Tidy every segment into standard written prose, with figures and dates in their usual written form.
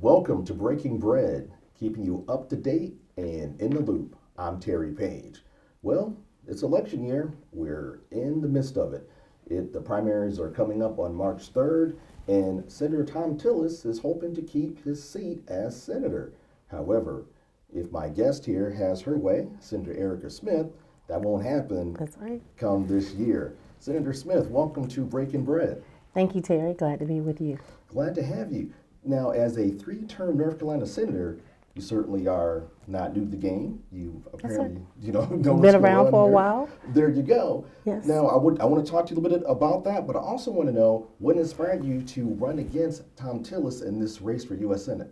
Welcome to Breaking Bread, keeping you up to date and in the loop. I'm Terry Page. Well, it's election year. We're in the midst of it. The primaries are coming up on March 3rd, and Senator Thom Tillis is hoping to keep his seat as senator. However, if my guest here has her way, Senator Erica Smith, that won't happen. That's right. Come this year. Senator Smith, welcome to Breaking Bread. Thank you, Terry. Glad to be with you. Glad to have you. Now, as a three-term North Carolina senator, you certainly are not new to the game. You've apparently, know what's been around going on for a here. while. There you go. Yes. Now, I want to talk to you a little bit about that, but I also want to know what inspired you to run against Thom Tillis in this race for U.S. Senate.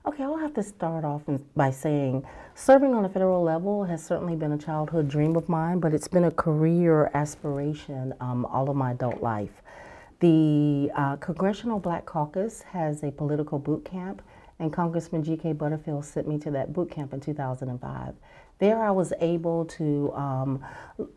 Okay, I'll have to start off by saying serving on a federal level has certainly been a childhood dream of mine, but it's been a career aspiration all of my adult life. The Congressional Black Caucus has a political boot camp, and Congressman G.K. Butterfield sent me to that boot camp in 2005. There I was able to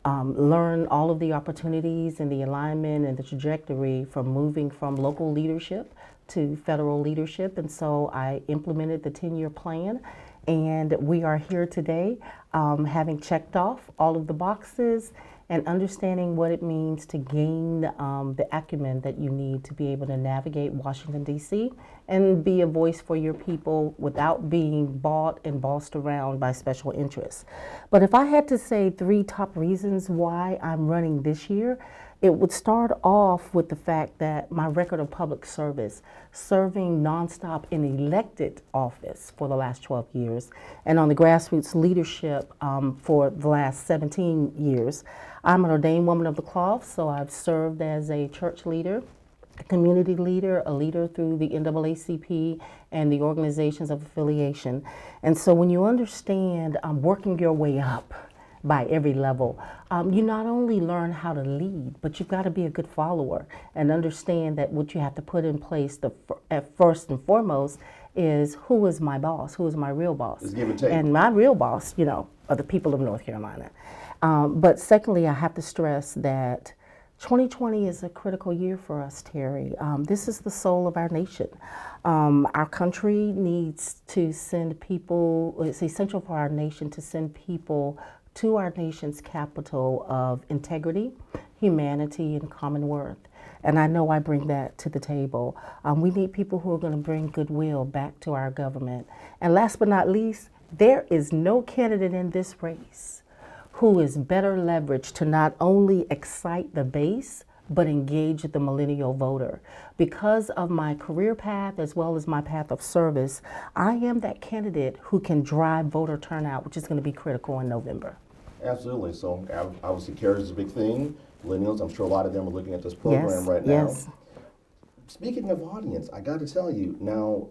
learn all of the opportunities and the alignment and the trajectory from moving from local leadership to federal leadership, and so I implemented the 10-year plan, and we are here today having checked off all of the boxes and understanding what it means to gain the acumen that you need to be able to navigate Washington, D.C. and be a voice for your people without being bought and bossed around by special interests. But if I had to say three top reasons why I'm running this year, it would start off with the fact that my record of public service, serving nonstop in elected office for the last 12 years, and on the grassroots leadership for the last 17 years. I'm an ordained woman of the cloth, so I've served as a church leader, a community leader, a leader through the NAACP and the organizations of affiliation. And so when you understand working your way up by every level, you not only learn how to lead, but you've got to be a good follower and understand that what you have to put in place at first and foremost is who is my boss, who is my real boss. It's give and take. And my real boss, are the people of North Carolina. But secondly, I have to stress that 2020 is a critical year for us, Terry. This is the soul of our nation. Our country needs to send people, it's essential for our nation to send people to our nation's capital of integrity, humanity, and common worth. And I know I bring that to the table. We need people who are going to bring goodwill back to our government. And last but not least, there is no candidate in this race who is better leveraged to not only excite the base, but engage the millennial voter. Because of my career path as well as my path of service, I am that candidate who can drive voter turnout, which is going to be critical in November. Absolutely. So obviously CARE is a big thing. Millennials, I'm sure a lot of them are looking at this program right now. Yes. Speaking of audience, I got to tell you, now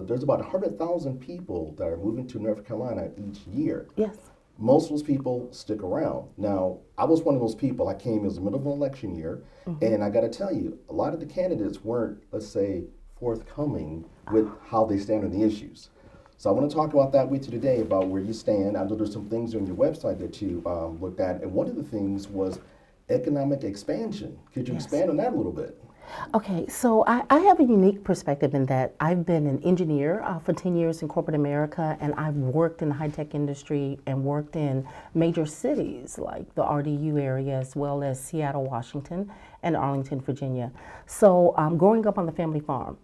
there's about 100,000 people that are moving to North Carolina each year. Yes. Most of those people stick around. Now, I was one of those people. I came as the middle of an election year, and I got to tell you, a lot of the candidates weren't, let's say, forthcoming with how they stand on the issues. So I want to talk about that with you today, about where you stand. I know there's some things on your website that you looked at, and one of the things was economic expansion. Could you expand on that a little bit? Okay, so I have a unique perspective in that I've been an engineer for 10 years in corporate America, and I've worked in the high-tech industry and worked in major cities like the RDU area as well as Seattle, Washington, and Arlington, Virginia. So growing up on the family farm,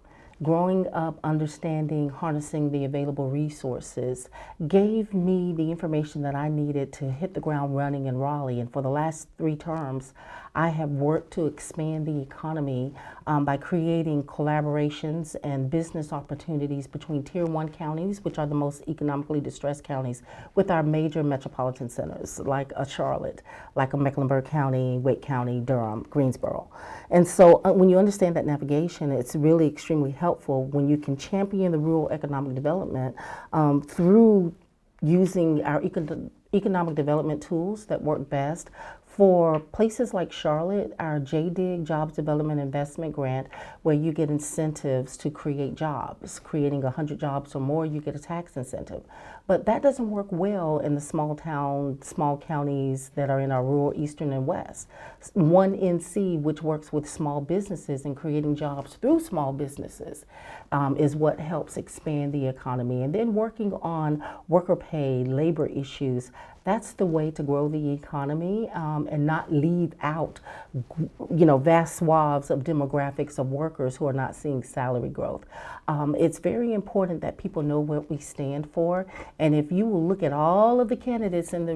growing up understanding, harnessing the available resources gave me the information that I needed to hit the ground running in Raleigh. And for the last 3 terms, I have worked to expand the economy by creating collaborations and business opportunities between Tier 1 counties, which are the most economically distressed counties, with our major metropolitan centers, like a Charlotte, like a Mecklenburg County, Wake County, Durham, Greensboro. And so when you understand that navigation, it's really extremely helpful when you can champion the rural economic development through using our economic development tools that work best For places like Charlotte, our JDIG, Jobs Development Investment Grant, where you get incentives to create jobs, creating 100 jobs or more, you get a tax incentive. But that doesn't work well in the small counties that are in our rural eastern and west. One NC, which works with small businesses and creating jobs through small businesses, is what helps expand the economy. And then working on worker pay, labor issues, that's the way to grow the economy and not leave out, vast swaths of demographics of workers who are not seeing salary growth. It's very important that people know what we stand for. And if you will look at all of the candidates in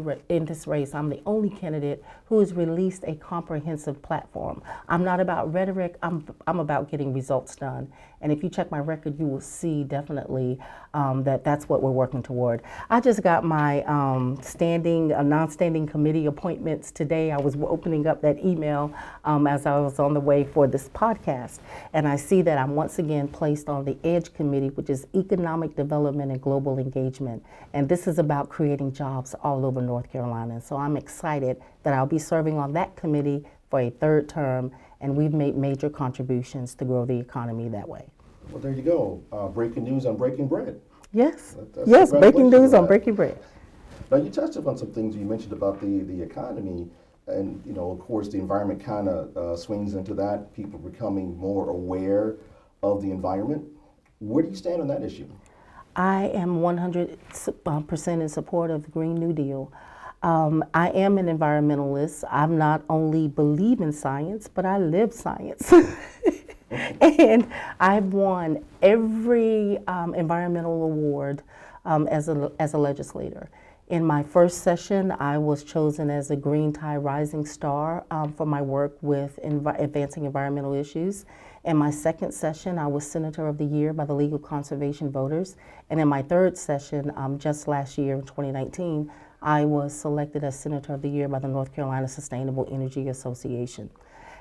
this race, I'm the only candidate who has released a comprehensive platform. I'm not about rhetoric. I'm about getting results done. And if you check my record, you will see definitely that that's what we're working toward. I just got my non-standing committee appointments today. I was opening up that email as I was on the way for this podcast, and I see that I'm once again placed on the EDGE committee, which is Economic Development and Global Engagement. And this is about creating jobs all over North Carolina. And so I'm excited that I'll be serving on that committee for a third term, and we've made major contributions to grow the economy that way. Well, there you go. Breaking news on Breaking Bread. Yes, That's yes, breaking news on that. Breaking Bread. Now, you touched upon some things you mentioned about the economy, and of course, the environment kind of swings into that. People becoming more aware of the environment. Where do you stand on that issue? I am 100% in support of the Green New Deal. I am an environmentalist. I'm not only believe in science, but I live science. And I've won every environmental award as a legislator. In my first session, I was chosen as a Green Tie Rising Star for my work with advancing environmental issues. In my second session, I was Senator of the Year by the League of Conservation Voters. And in my third session, just last year in 2019, I was selected as Senator of the Year by the North Carolina Sustainable Energy Association.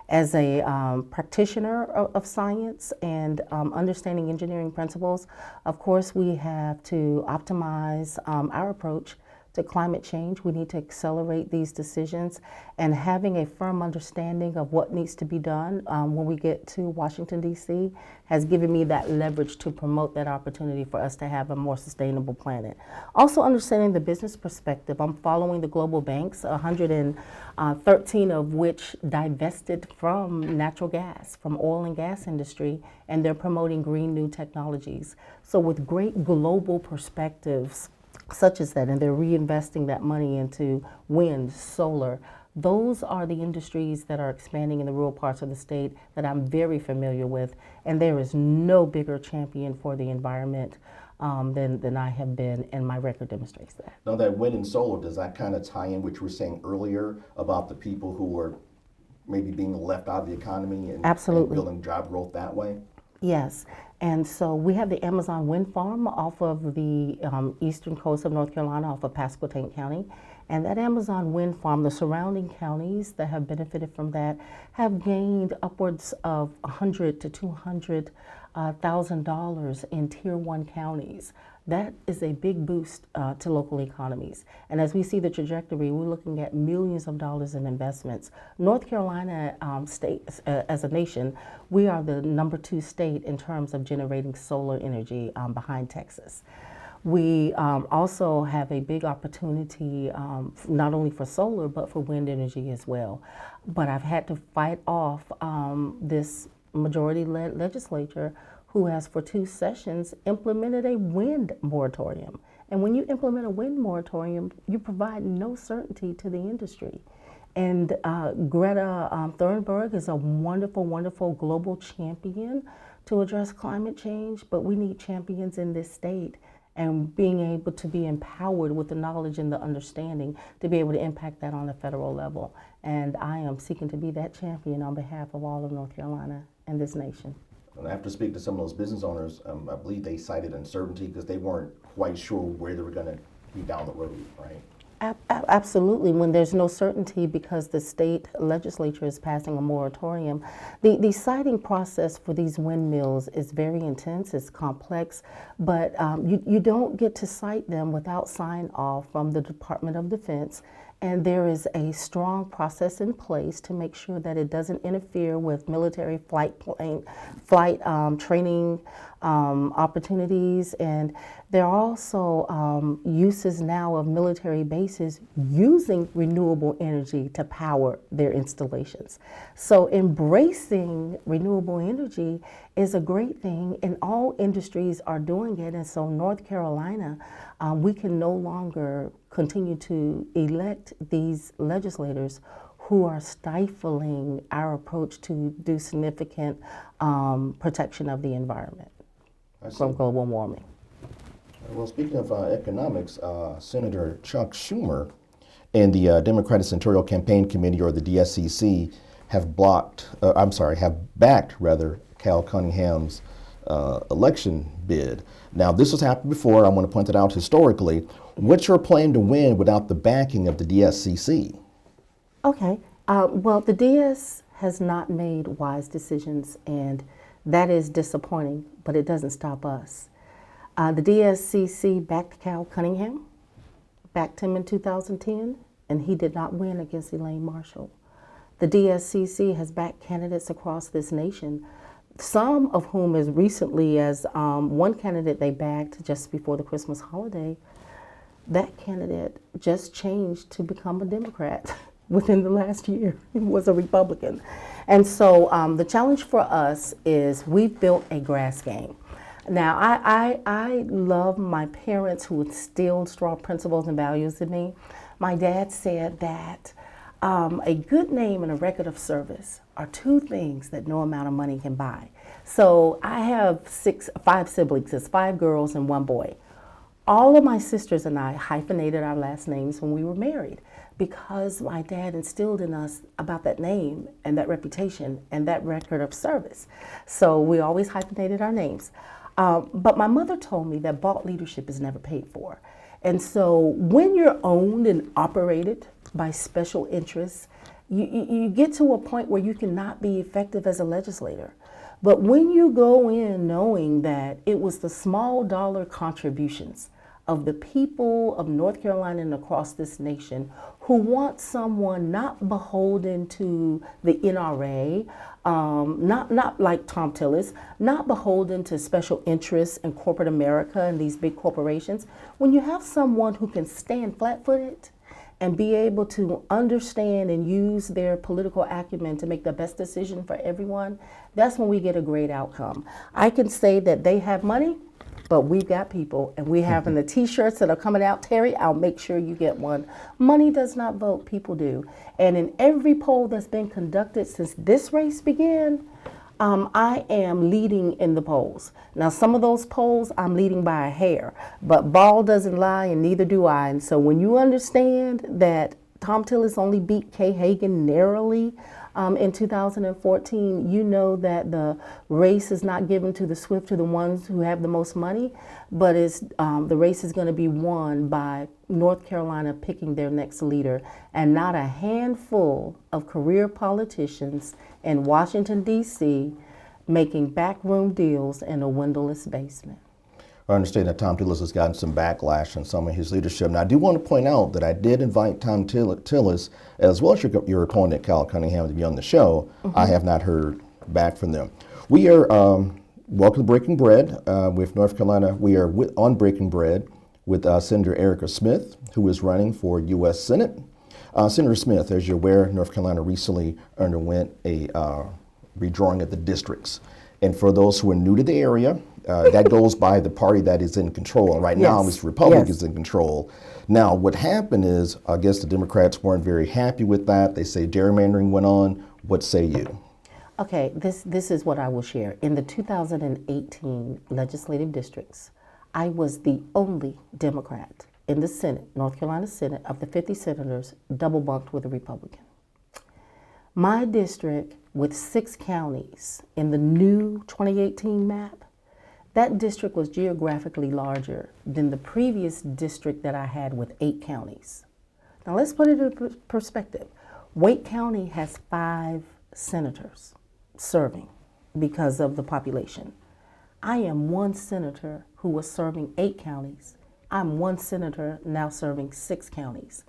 As a practitioner of science and understanding engineering principles, of course, we have to optimize our approach to climate change. We need to accelerate these decisions, and having a firm understanding of what needs to be done when we get to Washington, D.C. has given me that leverage to promote that opportunity for us to have a more sustainable planet. Also understanding the business perspective, I'm following the global banks, 113 of which divested from natural gas, from oil and gas industry, and they're promoting green new technologies. So with great global perspectives, such as that, and they're reinvesting that money into wind, solar. Those are the industries that are expanding in the rural parts of the state that I'm very familiar with, and there is no bigger champion for the environment than I have been, and my record demonstrates that. Now, that wind and solar, does that kind of tie in what you were saying earlier about the people who were maybe being left out of the economy and building job growth that way? Yes, and so we have the Amazon wind farm off of the eastern coast of North Carolina, off of Pasquotank County. And that Amazon wind farm, the surrounding counties that have benefited from that have gained upwards of $100,000 to $200,000 in Tier 1 counties. That is a big boost to local economies. And as we see the trajectory, we're looking at millions of dollars in investments. North Carolina state, as a nation, we are the #2 state in terms of generating solar energy behind Texas. We also have a big opportunity not only for solar, but for wind energy as well. But I've had to fight off this majority-led legislature who has for 2 sessions implemented a wind moratorium. And when you implement a wind moratorium, you provide no certainty to the industry. And Greta Thunberg is a wonderful, wonderful global champion to address climate change, but we need champions in this state, and being able to be empowered with the knowledge and the understanding to be able to impact that on the federal level. And I am seeking to be that champion on behalf of all of North Carolina and this nation. And after speaking to some of those business owners, I believe they cited uncertainty because they weren't quite sure where they were going to be down the road, right? Absolutely. When there's no certainty because the state legislature is passing a moratorium, the siting process for these windmills is very intense, it's complex, but you don't get to site them without sign off from the Department of Defense And there is a strong process in place to make sure that it doesn't interfere with military flight training opportunities. And there are also uses now of military bases using renewable energy to power their installations. So embracing renewable energy is a great thing, and all industries are doing it. And so North Carolina, we can no longer continue to elect these legislators who are stifling our approach to do significant protection of the environment from global warming. Well, speaking of economics, Senator Chuck Schumer and the Democratic Senatorial Campaign Committee, or the DSCC, have backed Cal Cunningham's election bid. Now, this has happened before. I want to point it out historically. What's your plan to win without the backing of the DSCC? Okay. Well, the DS has not made wise decisions, and that is disappointing, but it doesn't stop us. The DSCC backed Cal Cunningham, backed him in 2010, and he did not win against Elaine Marshall. The DSCC has backed candidates across this nation, some of whom as recently as one candidate they backed just before the Christmas holiday. That candidate just changed to become a Democrat within the last year. He was a Republican. And so the challenge for us is we've built a grass game. Now, I love my parents who instilled strong principles and values in me. My dad said that a good name and a record of service are two things that no amount of money can buy. So I have five siblings. It's 5 girls and 1 boy. All of my sisters and I hyphenated our last names when we were married because my dad instilled in us about that name and that reputation and that record of service. So we always hyphenated our names. But my mother told me that bought leadership is never paid for. And so when you're owned and operated by special interests, you get to a point where you cannot be effective as a legislator. But when you go in knowing that it was the small dollar contributions of the people of North Carolina and across this nation who want someone not beholden to the NRA, not like Thom Tillis, not beholden to special interests in corporate America and these big corporations. When you have someone who can stand flat-footed and be able to understand and use their political acumen to make the best decision for everyone, that's when we get a great outcome. I can say that they have money, but we've got people, and we having the t-shirts that are coming out. Terry, I'll make sure you get one. Money does not vote, people do. And in every poll that's been conducted since this race began, I am leading in the polls. Now, some of those polls, I'm leading by a hair, but ball doesn't lie and neither do I. And so when you understand that Thom Tillis only beat Kay Hagan narrowly in 2014, you know that the race is not given to the swift, to the ones who have the most money, but the race is going to be won by North Carolina picking their next leader, and not a handful of career politicians in Washington, D.C. making backroom deals in a windowless basement. I understand that Thom Tillis has gotten some backlash on some of his leadership. Now, I do want to point out that I did invite Thom Tillis, as well as your opponent, Cal Cunningham, to be on the show. Mm-hmm. I have not heard back from them. We are, welcome to Breaking Bread with North Carolina. We are on Breaking Bread with Senator Erica Smith, who is running for U.S. Senate. Senator Smith, as you're aware, North Carolina recently underwent a redrawing of the districts. And for those who are new to the area, that goes by the party that is in control. And right now, Mr. Republic is in control. Now, what happened is, I guess the Democrats weren't very happy with that. They say gerrymandering went on. What say you? Okay, this is what I will share. In the 2018 legislative districts, I was the only Democrat in the Senate, North Carolina Senate, of the 50 senators, double bunked with a Republican. My district, with 6 counties in the new 2018 map, that district was geographically larger than the previous district that I had with 8 counties. Now let's put it in perspective. Wake County has 5 senators serving because of the population. I am 1 senator who was serving 8 counties. I'm 1 senator now serving 6 counties.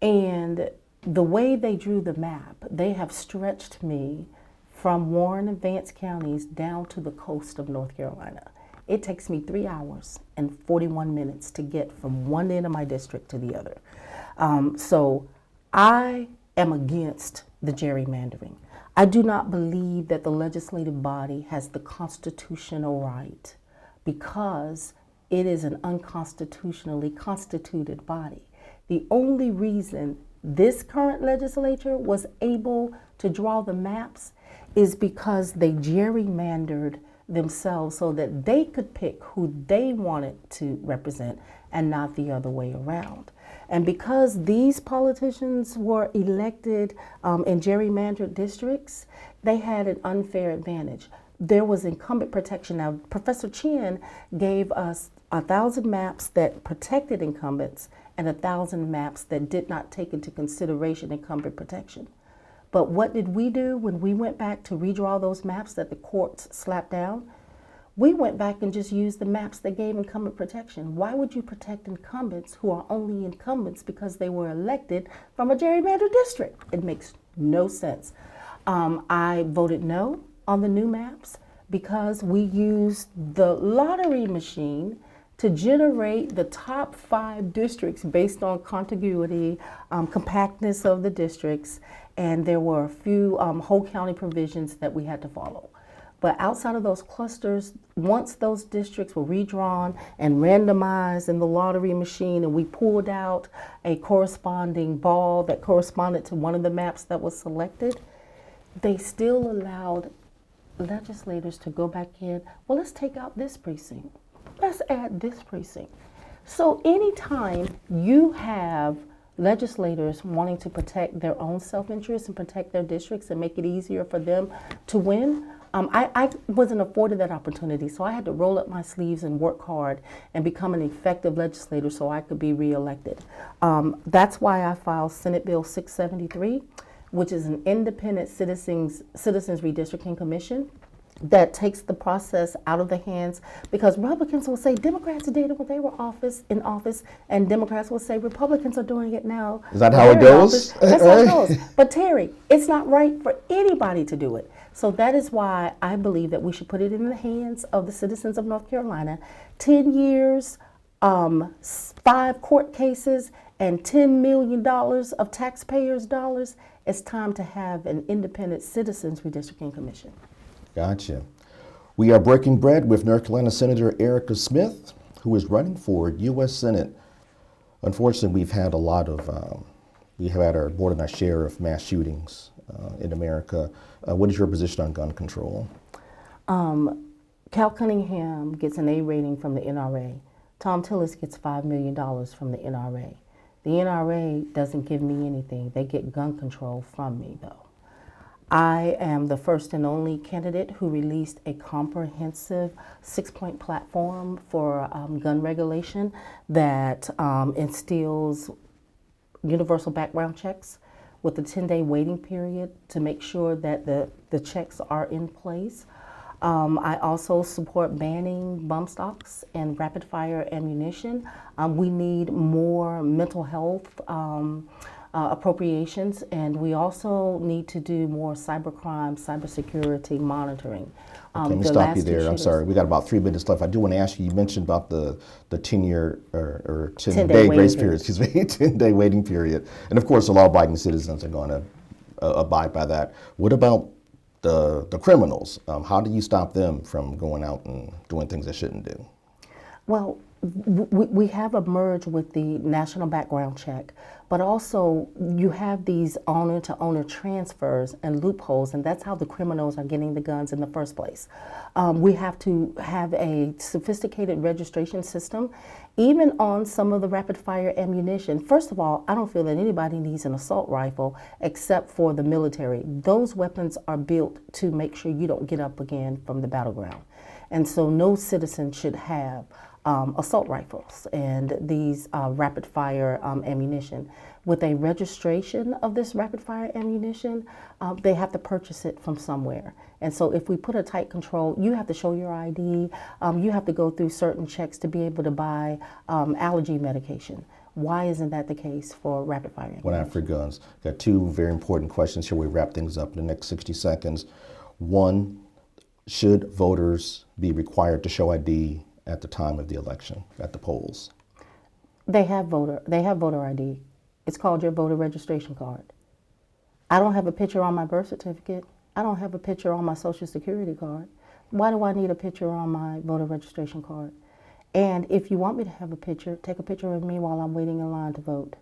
And the way they drew the map, they have stretched me from Warren and Vance counties down to the coast of North Carolina. It takes me 3 hours and 41 minutes to get from one end of my district to the other. So I am against the gerrymandering. I do not believe that the legislative body has the constitutional right because it is an unconstitutionally constituted body. The only reason this current legislature was able to draw the maps is because they gerrymandered themselves so that they could pick who they wanted to represent and not the other way around. And because these politicians were elected in gerrymandered districts, they had an unfair advantage. There was incumbent protection. Now, Professor Chin gave us 1,000 maps that protected incumbents and 1,000 maps that did not take into consideration incumbent protection. But what did we do when we went back to redraw those maps that the courts slapped down? We went back and just used the maps that gave incumbent protection. Why would you protect incumbents who are only incumbents because they were elected from a gerrymandered district? It makes no sense. I voted no on the new maps because we used the lottery machine to generate the top 5 districts based on contiguity, compactness of the districts, and there were a few whole county provisions that we had to follow. But outside of those clusters, once those districts were redrawn and randomized in the lottery machine, and we pulled out a corresponding ball that corresponded to one of the maps that was selected, they still allowed legislators to go back in. Well, let's take out this precinct. Let's add this precinct. So anytime you have legislators wanting to protect their own self-interest and protect their districts and make it easier for them to win, I wasn't afforded that opportunity, so I had to roll up my sleeves and work hard and become an effective legislator so I could be reelected. That's why I filed Senate Bill 673, which is an independent citizens redistricting commission that takes the process out of the hands, because Republicans will say Democrats did it when they were in office, and Democrats will say Republicans are doing it now. Is that how it goes? That's how it goes. But Terry, it's not right for anybody to do it. So that is why I believe that we should put it in the hands of the citizens of North Carolina. 10 years, 5 court cases, and $10 million of taxpayers' dollars. It's time to have an independent citizens redistricting commission. Gotcha. We are breaking bread with North Carolina Senator Erica Smith, who is running for U.S. Senate. Unfortunately, we have had more than our share of mass shootings in America. What is your position on gun control? Cal Cunningham gets an A rating from the NRA. Thom Tillis gets $5 million from the NRA. The NRA doesn't give me anything. They get gun control from me, though. I am the first and only candidate who released a comprehensive 6-point platform for gun regulation that instills universal background checks with a 10-day waiting period to make sure that the checks are in place. I also support banning bump stocks and rapid fire ammunition. We need more mental health appropriations, and we also need to do more cybercrime, cybersecurity monitoring. Let me stop you there. I'm sorry. We got about 3 minutes left. I do want to ask you, you mentioned about the 10-year or 10-day grace period, 10-day waiting period. And of course, the law-abiding citizens are going to abide by that. What about the criminals? How do you stop them from going out and doing things they shouldn't do? Well, we have a merge with the national background check, but also you have these owner-to-owner transfers and loopholes, and that's how the criminals are getting the guns in the first place. We have to have a sophisticated registration system, even on some of the rapid-fire ammunition. First of all, I don't feel that anybody needs an assault rifle except for the military. Those weapons are built to make sure you don't get up again from the battleground. And so no citizen should have assault rifles and these rapid fire ammunition. With a registration of this rapid fire ammunition, they have to purchase it from somewhere. And so if we put a tight control, you have to show your ID, you have to go through certain checks to be able to buy allergy medication. Why isn't that the case for rapid fire? Went after guns. Got two very important questions here. We wrap things up in the next 60 seconds. One, should voters be required to show ID at the time of the election, at the polls? They have voter ID. It's called your voter registration card. I don't have a picture on my birth certificate. I don't have a picture on my social security card. Why do I need a picture on my voter registration card? And if you want me to have a picture, take a picture of me while I'm waiting in line to vote.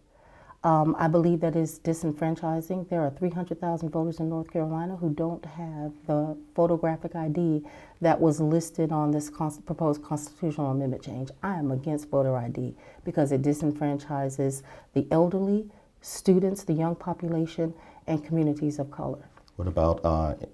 I believe that is disenfranchising. There are 300,000 voters in North Carolina who don't have the photographic ID that was listed on this proposed constitutional amendment change. I am against voter ID because it disenfranchises the elderly, students, the young population, and communities of color. What about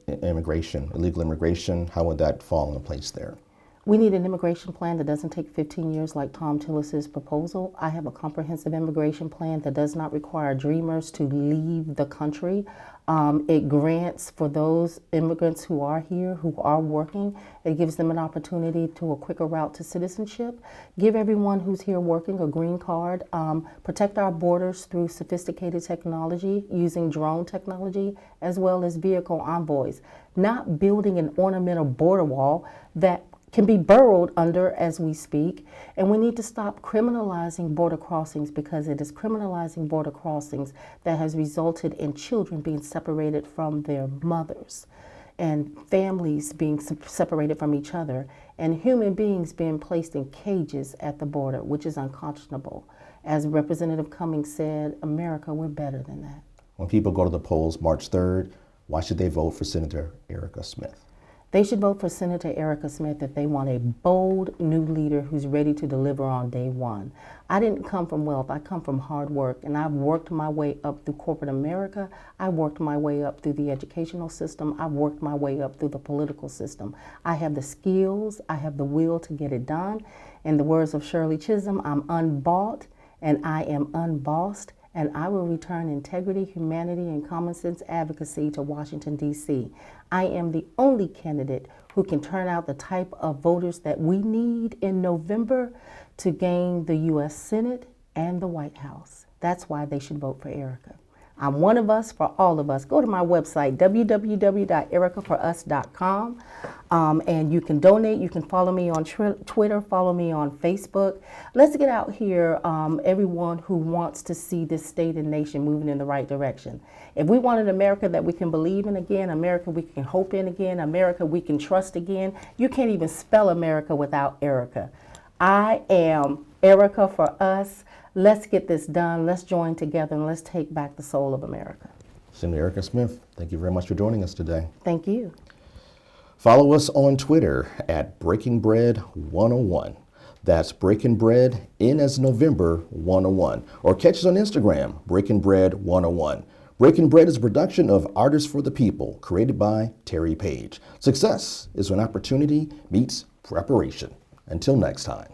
immigration, illegal immigration? How would that fall into place there? We need an immigration plan that doesn't take 15 years like Thom Tillis's proposal. I have a comprehensive immigration plan that does not require dreamers to leave the country. It grants for those immigrants who are here, who are working, it gives them an opportunity to a quicker route to citizenship. Give everyone who's here working a green card. Protect our borders through sophisticated technology, using drone technology, as well as vehicle envoys. Not building an ornamental border wall that can be burrowed under as we speak. And we need to stop criminalizing border crossings, because it is criminalizing border crossings that has resulted in children being separated from their mothers, and families being separated from each other, and human beings being placed in cages at the border, which is unconscionable. As Representative Cummings said, America, we're better than that. When people go to the polls March 3rd, why should they vote for Senator Erica Smith? They should vote for Senator Erica Smith if they want a bold new leader who's ready to deliver on day one. I didn't come from wealth, I come from hard work, and I've worked my way up through corporate America. I worked my way up through the educational system. I've worked my way up through the political system. I have the skills, I have the will to get it done. In the words of Shirley Chisholm, I'm unbought and I am unbossed, and I will return integrity, humanity, and common sense advocacy to Washington, D.C. I am the only candidate who can turn out the type of voters that we need in November to gain the U.S. Senate and the White House. That's why they should vote for Erica. I'm one of us for all of us. Go to my website, www.ericaforus.com, and you can donate. You can follow me on Twitter, follow me on Facebook. Let's get out here, everyone who wants to see this state and nation moving in the right direction. If we want an America that we can believe in again, America we can hope in again, America we can trust again, you can't even spell America without Erica. I am Erica for us. Let's get this done. Let's join together and let's take back the soul of America. Senator Erica Smith, thank you very much for joining us today. Thank you. Follow us on Twitter at Breaking Bread 101. That's Breaking Bread in as November 101. Or catch us on Instagram, Breaking Bread 101. Breaking Bread is a production of Artists for the People, created by Terry Page. Success is when opportunity meets preparation. Until next time.